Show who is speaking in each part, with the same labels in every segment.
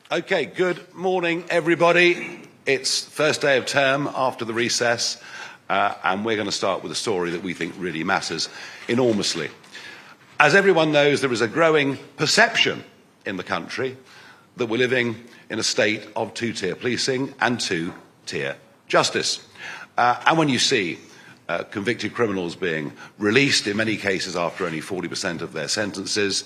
Speaker 1: Okay, good morning, everybody. It's first day of term after the recess, and we're going to start with a story that we think really matters enormously. As everyone knows, there is a growing perception in the country that we're living in a state of two-tier policing and two-tier justice. And when you see convicted criminals being released, in many cases after only 40% of their sentences,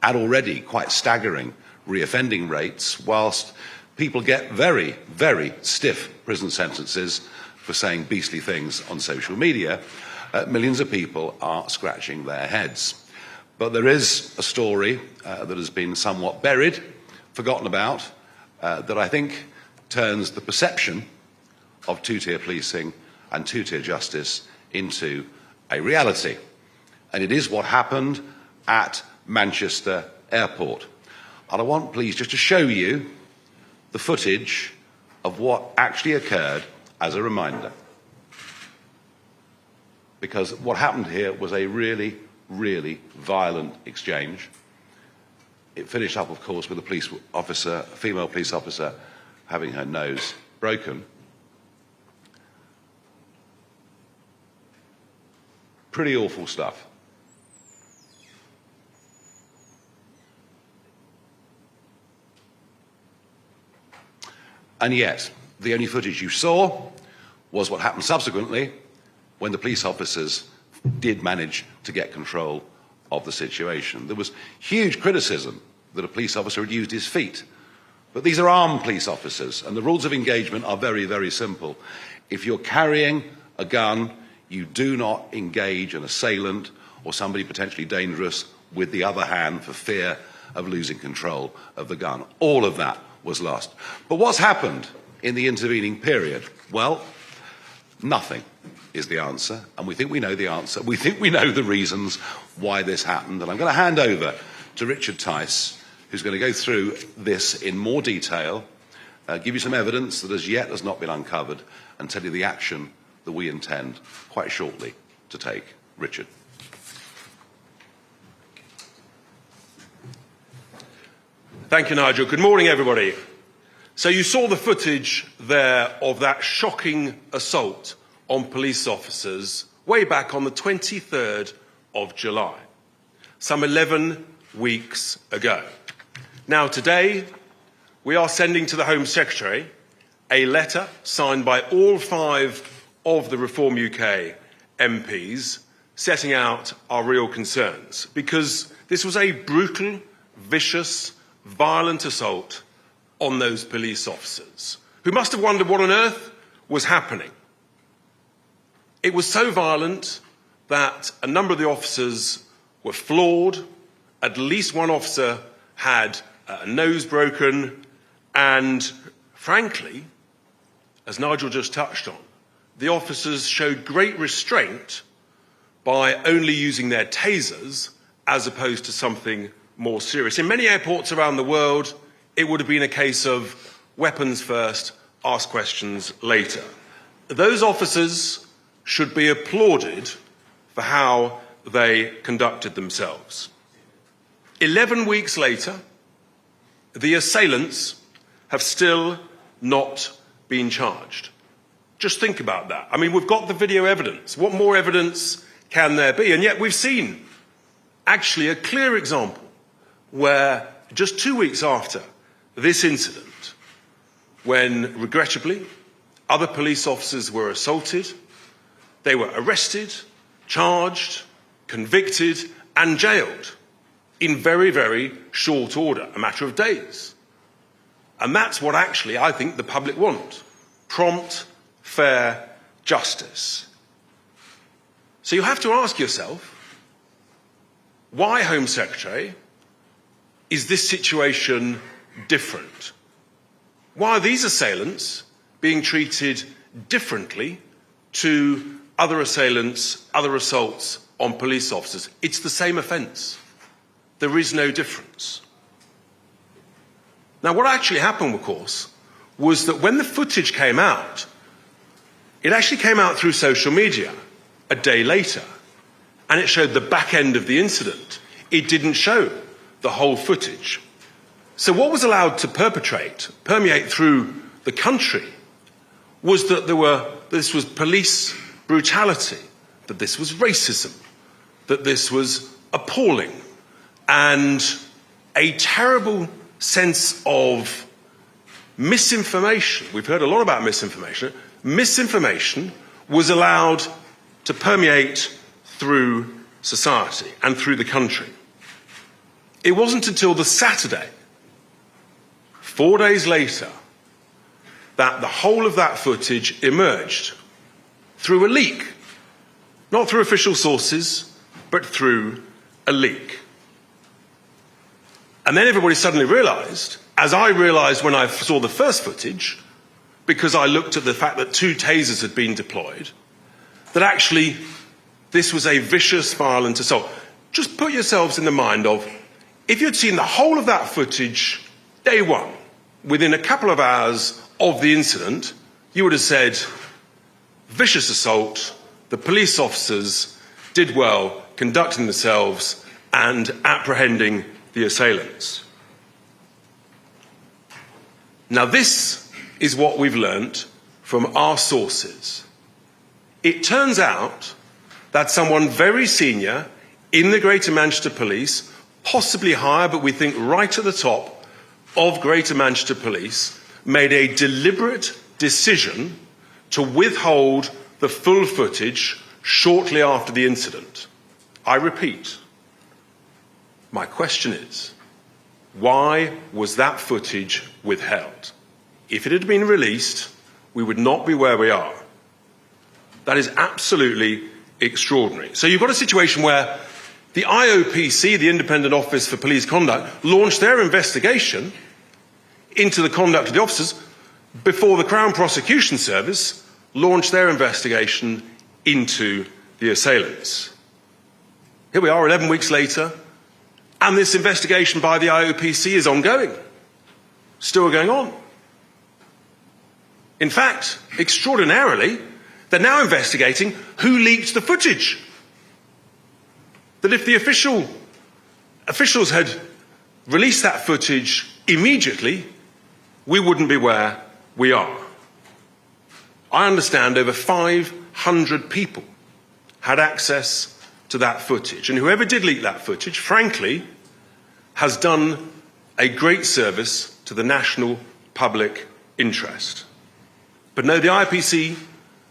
Speaker 1: and already quite staggering reoffending rates, whilst people get very, very stiff prison sentences for saying beastly things on social media, millions of people are scratching their heads. But there is a story that has been somewhat buried, forgotten about, that I think turns the perception of two-tier policing and two-tier justice into a reality. And it is what happened at Manchester Airport. And I want, please, just to show you the footage of what actually occurred as a reminder. Because what happened here was a really, really violent exchange. It finished up, of course, with a female police officer, having her nose broken. Pretty awful stuff. And yet, the only footage you saw was what happened subsequently when the police officers did manage to get control of the situation. There was huge criticism that a police officer had used his feet. But these are armed police officers, and the rules of engagement are very, very simple. If you're carrying a gun, you do not engage an assailant or somebody potentially dangerous with the other hand for fear of losing control of the gun. All of that was lost. But what's happened in the intervening period? Well, nothing is the answer, and we think we know the answer. We think we know the reasons why this happened, and I'm going to hand over to Richard Tice, who's going to go through this in more detail, give you some evidence that as yet has not been uncovered, and tell you the action that we intend quite shortly to take. Richard.
Speaker 2: Thank you, Nigel. Good morning, everybody. So you saw the footage there of that shocking assault on police officers way back on the 23rd of July, some 11 weeks ago. Now, today, we are sending to the Home Secretary a letter signed by all 5 of the Reform UK MPs setting out our real concerns, because this was a brutal, vicious, violent assault on those police officers, who must have wondered what on earth was happening. It was so violent that a number of the officers were floored, at least one officer had a nose broken, and frankly, as Nigel just touched on, the officers showed great restraint by only using their tasers as opposed to something more serious. In many airports around the world, it would have been a case of weapons first, ask questions later. Those officers should be applauded for how they conducted themselves. 11 weeks later, the assailants have still not been charged. Just think about that. I mean, we've got the video evidence. What more evidence can there be? And yet we've seen actually a clear example where just 2 weeks after this incident, when regrettably other police officers were assaulted, they were arrested, charged, convicted and jailed in very, very short order, a matter of days. And that's what actually I think the public want: prompt, fair justice. So you have to ask yourself, why, Home Secretary, is this situation different? Why are these assailants being treated differently to other assailants, other assaults on police officers? It's the same offence. There is no difference. Now, what actually happened, of course, was that when the footage came out, it actually came out through social media a day later, and it showed the back end of the incident. It didn't show the whole footage. So what was allowed to permeate through the country was that this was police brutality, that this was racism, that this was appalling, and a terrible sense of misinformation. We've heard a lot about misinformation. Misinformation was allowed to permeate through society and through the country. It wasn't until the Saturday, 4 days later, that the whole of that footage emerged through a leak. Not through official sources, but through a leak. And then everybody suddenly realised, as I realised when I saw the first footage, because I looked at the fact that 2 tasers had been deployed, that actually this was a vicious, violent assault. Just put yourselves in the mind of, if you'd seen the whole of that footage day one, within a couple of hours of the incident, you would have said, vicious assault, the police officers did well conducting themselves and apprehending the assailants. Now this is what we've learnt from our sources. It turns out that someone very senior in the Greater Manchester Police, possibly higher, but we think right at the top of Greater Manchester Police, made a deliberate decision to withhold the full footage shortly after the incident. I repeat, my question is, why was that footage withheld? If it had been released, we would not be where we are. That is absolutely extraordinary. So you've got a situation where the IOPC, the Independent Office for Police Conduct, launched their investigation into the conduct of the officers before the Crown Prosecution Service launched their investigation into the assailants. Here we are 11 weeks later, and this investigation by the IOPC is ongoing, still going on. In fact, extraordinarily, they're now investigating who leaked the footage. That if the officials had released that footage immediately, we wouldn't be where we are. I understand over 500 people had access to that footage, and whoever did leak that footage, frankly, has done a great service to the national public interest. But no, the IPC,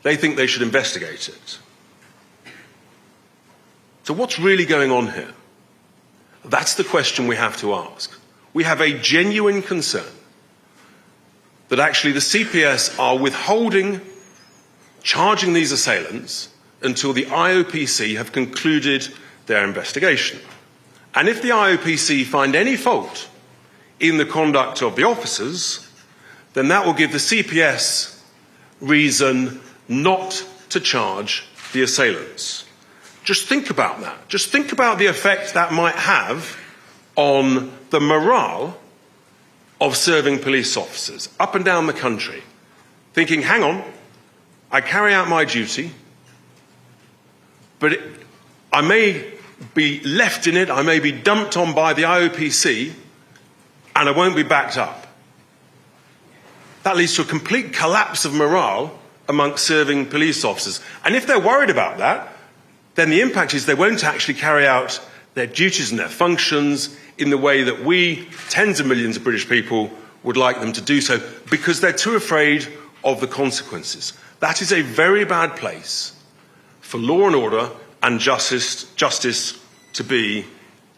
Speaker 2: they think they should investigate it. So what's really going on here? That's the question we have to ask. We have a genuine concern that actually the CPS are withholding charging these assailants until the IOPC have concluded their investigation. And if the IOPC find any fault in the conduct of the officers, then that will give the CPS reason not to charge the assailants. Just think about that. Just think about the effect that might have on the morale of serving police officers up and down the country, thinking, hang on, I carry out my duty, but I may be left in it, I may be dumped on by the IOPC, and I won't be backed up. That leads to a complete collapse of morale amongst serving police officers. And if they're worried about that, then the impact is they won't actually carry out their duties and their functions in the way that we, tens of millions of British people, would like them to do so, because they're too afraid of the consequences. That is a very bad place for law and order and justice to be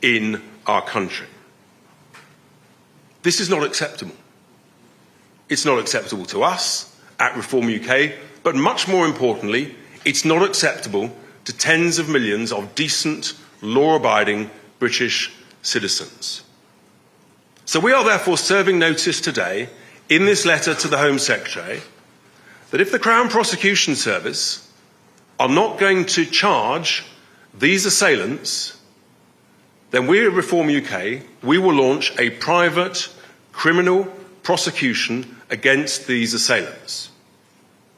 Speaker 2: in our country. This is not acceptable. It's not acceptable to us at Reform UK, but much more importantly, it's not acceptable to tens of millions of decent, law-abiding British citizens. So we are therefore serving notice today in this letter to the Home Secretary that if the Crown Prosecution Service are not going to charge these assailants, then we at Reform UK, we will launch a private criminal prosecution against these assailants.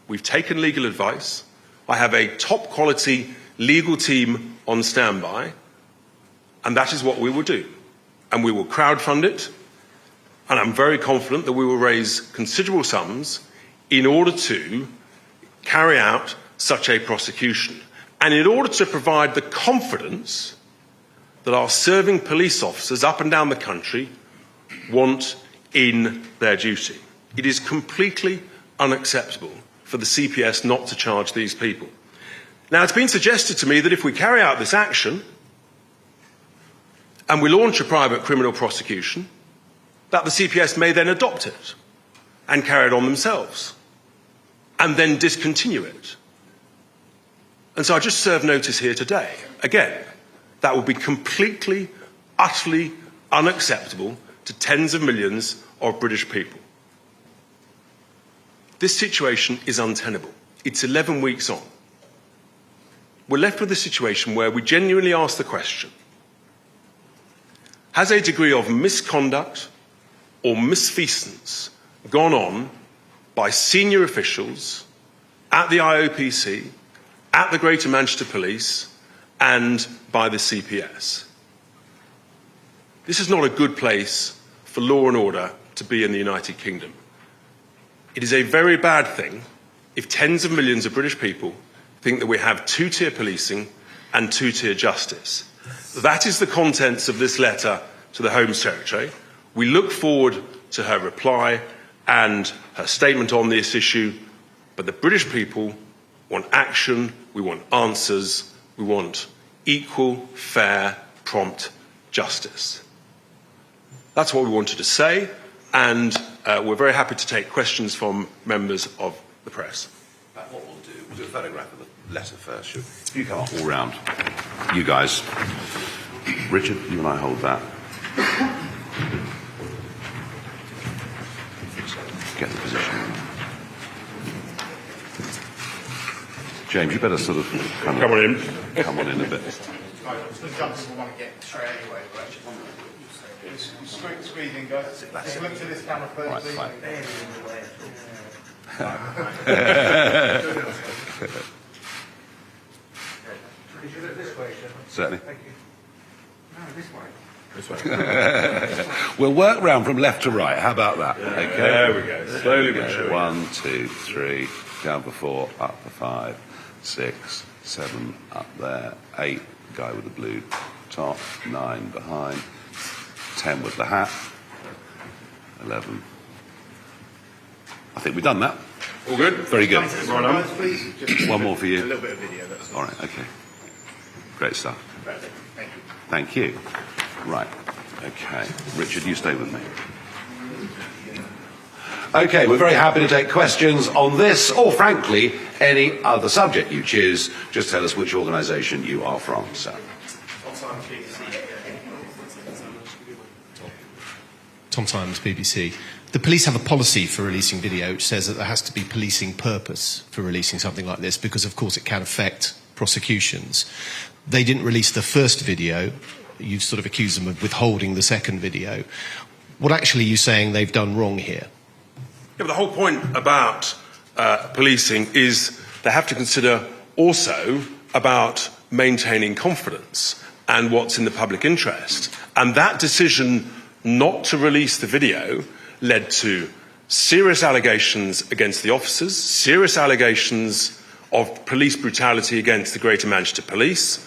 Speaker 2: We've taken legal advice. I have a top quality legal team on standby, and that is what we will do. And we will crowdfund it, And I'm very confident that we will raise considerable sums in order to carry out such a prosecution, and in order to provide the confidence that our serving police officers up and down the country want in their duty. It is completely unacceptable for the CPS not to charge these people. Now, it's been suggested to me that if we carry out this action and we launch a private criminal prosecution, that the CPS may then adopt it and carry it on themselves and then discontinue it. And so I just serve notice here today. Again, that would be completely, utterly unacceptable to tens of millions of British people. This situation is untenable. It's 11 weeks on. We're left with a situation where we genuinely ask the question, has a degree of misconduct or misfeasance gone on by senior officials at the IOPC, at the Greater Manchester Police, and by the CPS? This is not a good place for law and order to be in the United Kingdom. It is a very bad thing if tens of millions of British people think that we have two-tier policing and two-tier justice. That is the contents of this letter to the Home Secretary. We look forward to her reply and her statement on this issue, but the British people want action, we want answers, we want equal, fair, prompt justice. That's what we wanted to say, and we're very happy to take questions from members of the press.
Speaker 1: What we'll do a photograph of the letter first. Should you come up all round? You guys. Richard, you and I hold that. Get the position. James, you better sort of come on in a bit.
Speaker 3: Squeeze in, guys. Look to this camera first,
Speaker 1: right,
Speaker 3: please.
Speaker 1: fine. Certainly.
Speaker 3: Thank you. No, this way.
Speaker 1: We'll work round from left to right. How about that?
Speaker 2: Yeah,
Speaker 1: okay.
Speaker 2: There we go. Slowly but surely.
Speaker 1: 1, 2, 3, down for 4, up for 5, 6, 7, up there, 8, guy with the blue top, 9 behind, 10 with the hat, 11. I think we've done that.
Speaker 2: All good?
Speaker 1: Very good.
Speaker 2: Right on.
Speaker 3: Please. Just
Speaker 1: One more for you.
Speaker 3: a little bit of video. That's all.
Speaker 1: All right, okay. Great stuff.
Speaker 3: Thank you.
Speaker 1: Thank you. Right, okay. Richard, you stay with me. Okay, we're very happy to take questions on this, or frankly, any other subject you choose. Just tell us which organisation you are from, sir.
Speaker 4: Tom Simons, BBC. The police have a policy for releasing video which says that there has to be policing purpose for releasing something like this because, of course, it can affect prosecutions. They didn't release the first video. You sort of accuse them of withholding the second video. What actually are you saying they've done wrong here?
Speaker 2: Yeah, but the whole point about policing is they have to consider also about maintaining confidence and what's in the public interest. And that decision not to release the video led to serious allegations against the officers, serious allegations of police brutality against the Greater Manchester Police,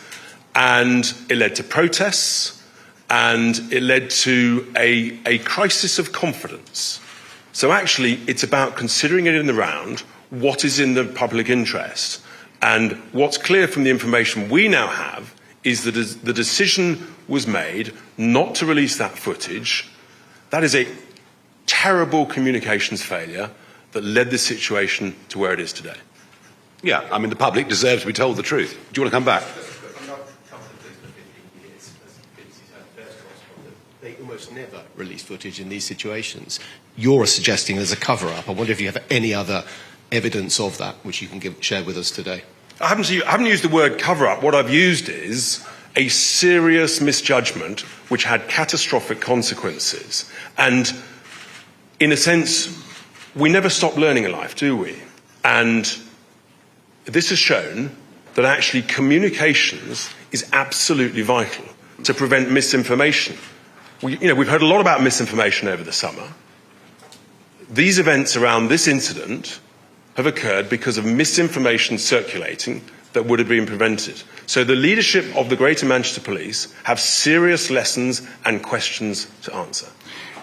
Speaker 2: and it led to protests, and it led to a crisis of confidence. So actually, it's about considering it in the round, what is in the public interest. And what's clear from the information we now have is that the decision was made not to release that footage. That is a terrible communications failure that led the situation to where it is today.
Speaker 1: Yeah, I mean, the public deserves to be told the truth. Do you want to come back?
Speaker 4: They almost never release footage in these situations. You're suggesting there's a cover-up. I wonder if you have any other evidence of that which you can share with us today.
Speaker 2: I haven't used the word cover-up. What I've used is a serious misjudgment which had catastrophic consequences. And in a sense, we never stop learning in life, do we? And this has shown that actually communications is absolutely vital to prevent misinformation. we've heard a lot about misinformation over the summer. These events around this incident have occurred because of misinformation circulating that would have been prevented. So the leadership of the Greater Manchester Police have serious lessons and questions to answer.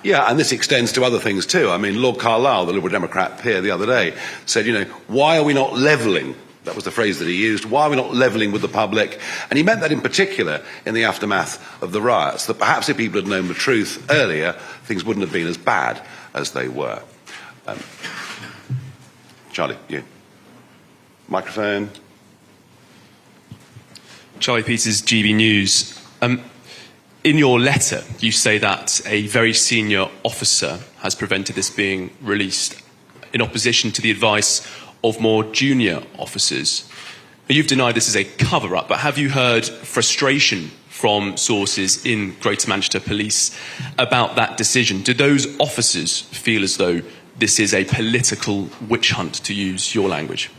Speaker 1: Yeah, and this extends to other things too. I mean, Lord Carlisle, the Liberal Democrat peer the other day, said, why are we not levelling? That was the phrase that he used. Why are we not levelling with the public? And he meant that in particular in the aftermath of the riots, that perhaps if people had known the truth earlier, things wouldn't have been as bad as they were. Charlie, you. Microphone.
Speaker 5: Charlie Peters, GB News. In your letter, you say that a very senior officer has prevented this being released in opposition to the advice of more junior officers. You've denied this is a cover-up, but have you heard frustration from sources in Greater Manchester Police about that decision? Do those officers feel as though this is a political witch hunt, to use your language?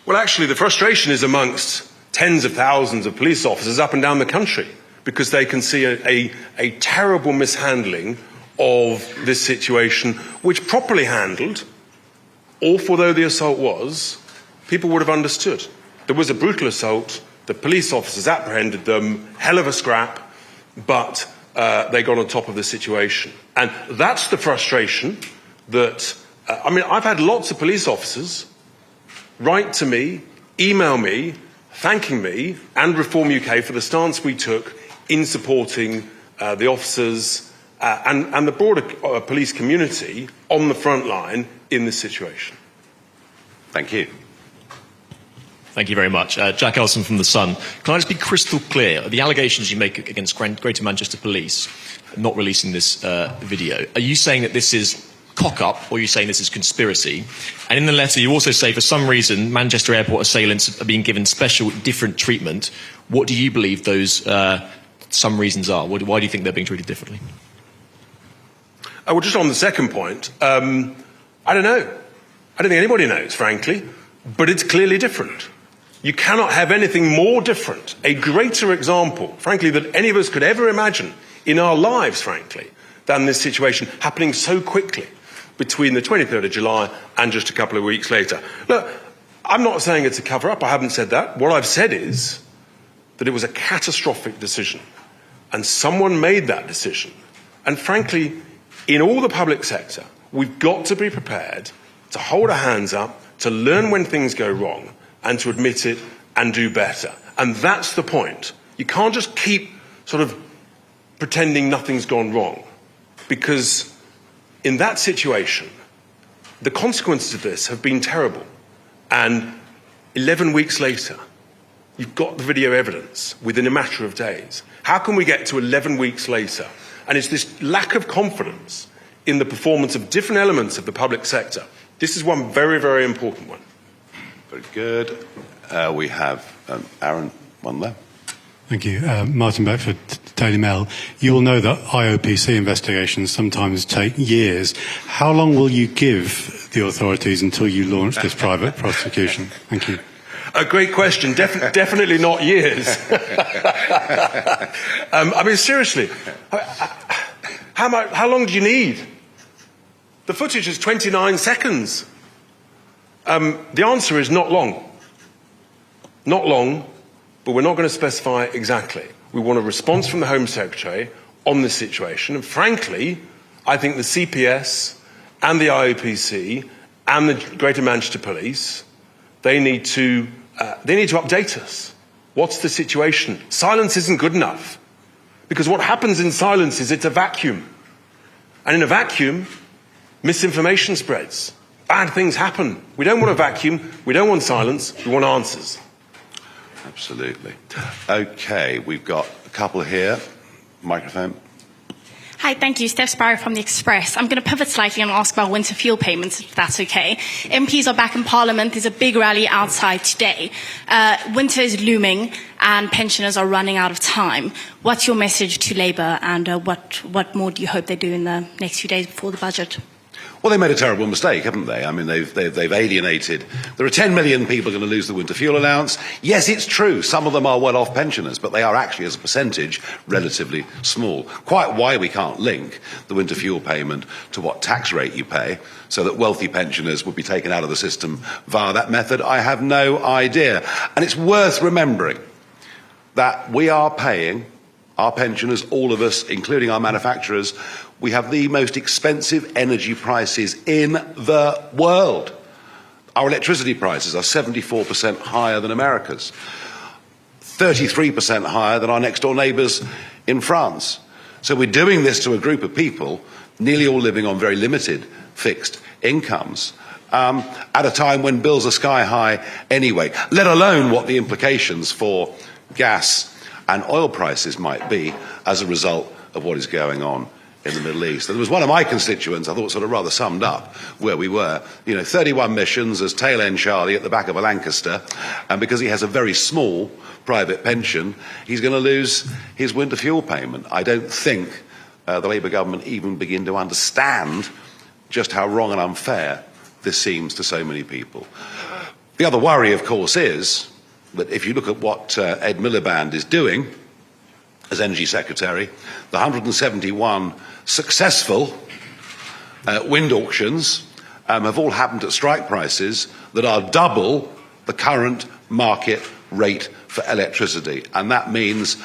Speaker 2: Well, actually, the frustration is amongst tens of thousands of police officers up and down the country, because they can see a terrible mishandling of this situation, which properly handled, awful though the assault was, people would have understood. There was a brutal assault, the police officers apprehended them, hell of a scrap, but they got on top of the situation. And that's the frustration that, I've had lots of police officers write to me, email me, thanking me and Reform UK for the stance we took in supporting the officers and the broader police community on the front line in this situation.
Speaker 1: Thank you.
Speaker 6: Thank you very much. Jack Elson from The Sun. Can I just be crystal clear? The allegations you make against Greater Manchester Police not releasing this video, are you saying that this is cock-up, or are you saying this is conspiracy? And in the letter, you also say, for some reason, Manchester Airport assailants are being given special, different treatment. What do you believe those some reasons are? Why do you think they're being treated differently?
Speaker 2: Well, just on the second point, I don't know. I don't think anybody knows, frankly, but it's clearly different. You cannot have anything more different, a greater example, frankly, that any of us could ever imagine in our lives, frankly, than this situation happening so quickly between the 23rd of July and just a couple of weeks later. Look, I'm not saying it's a cover-up. I haven't said that. What I've said is that it was a catastrophic decision, and someone made that decision. And frankly, in all the public sector, we've got to be prepared to hold our hands up, to learn when things go wrong, and to admit it and do better. And that's the point. You can't just keep sort of pretending nothing's gone wrong, because in that situation, the consequences of this have been terrible. And 11 weeks later, you've got the video evidence within a matter of days. How can we get to 11 weeks later? And it's this lack of confidence in the performance of different elements of the public sector. This is one very, very important one.
Speaker 1: Very good. We have Aaron, one there.
Speaker 7: Thank you. Martin Beckford, Daily Mail. You will know that IOPC investigations sometimes take years. How long will you give the authorities until you launch this private prosecution? Thank you.
Speaker 2: A great question. Definitely not years. Seriously, how long do you need? The footage is 29 seconds. The answer is not long. Not long, but we're not going to specify exactly. We want a response from the Home Secretary on this situation. And frankly, I think the CPS and the IOPC and the Greater Manchester Police, they need to update us. What's the situation? Silence isn't good enough. Because what happens in silence is it's a vacuum. And in a vacuum, misinformation spreads. Bad things happen. We don't want a vacuum. We don't want silence. We want answers.
Speaker 1: Absolutely. Okay, we've got a couple here. Microphone.
Speaker 8: Hi, thank you. Steph Sparrow from The Express. I'm going to pivot slightly and ask about winter fuel payments, if that's okay. MPs are back in Parliament. There's a big rally outside today. Winter is looming and pensioners are running out of time. What's your message to Labour, and what more do you hope they do in the next few days before the budget?
Speaker 1: Well, they made a terrible mistake, haven't they? I mean, they've alienated. There are 10 million people going to lose the winter fuel allowance. Yes, it's true, some of them are well-off pensioners, but they are actually, as a percentage, relatively small. Quite why we can't link the winter fuel payment to what tax rate you pay, so that wealthy pensioners would be taken out of the system via that method, I have no idea. And it's worth remembering that we are paying, our pensioners, all of us, including our manufacturers, we have the most expensive energy prices in the world. Our electricity prices are 74% higher than America's, 33% higher than our next door neighbours in France. So we're doing this to a group of people, nearly all living on very limited fixed incomes, at a time when bills are sky high anyway, let alone what the implications for gas and oil prices might be as a result of what is going on in the Middle East. There was one of my constituents I thought sort of rather summed up where we were. 31 missions as tail end Charlie at the back of a Lancaster, and because he has a very small private pension, he's going to lose his winter fuel payment. I don't think the Labour government even begin to understand just how wrong and unfair this seems to so many people. The other worry, of course, is that if you look at what Ed Miliband is doing as Energy Secretary, the 171 successful wind auctions have all happened at strike prices that are double the current market rate for electricity. And that means,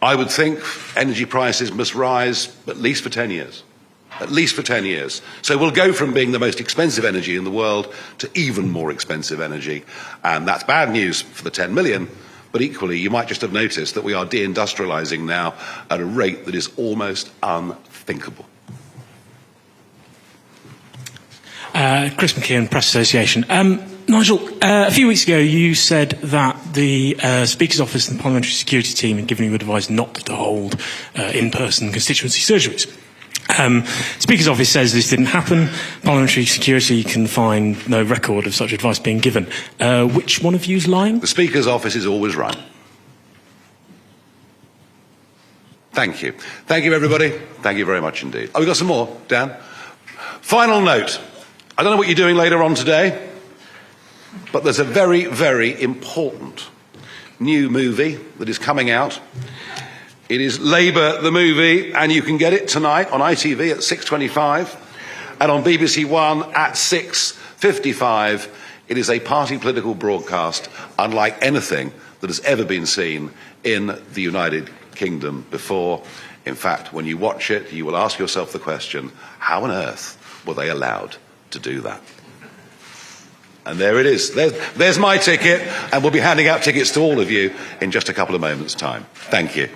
Speaker 1: I would think, energy prices must rise at least for 10 years. At least for 10 years. So we'll go from being the most expensive energy in the world to even more expensive energy. And that's bad news for the 10 million. But equally, you might just have noticed that we are deindustrialising now at a rate that is almost unthinkable.
Speaker 9: Chris McKeon, Press Association. Nigel, a few weeks ago you said that the Speaker's Office and the Parliamentary Security Team had given you advice not to hold in-person constituency surgeries. Speaker's Office says this didn't happen. Parliamentary Security can find no record of such advice being given. Which one of you is lying?
Speaker 1: The Speaker's Office is always right. Thank you. Thank you, everybody. Thank you very much indeed. Oh, we've got some more, Dan. Final note. I don't know what you're doing later on today, but there's a very, very important new movie that is coming out. It is Labour the Movie, and you can get it tonight on ITV at 6:25 and on BBC One at 6:55. It is a party political broadcast unlike anything that has ever been seen in the United Kingdom before. In fact, when you watch it, you will ask yourself the question, how on earth were they allowed to do that? And there it is. There's my ticket, and we'll be handing out tickets to all of you in just a couple of moments' time. Thank you.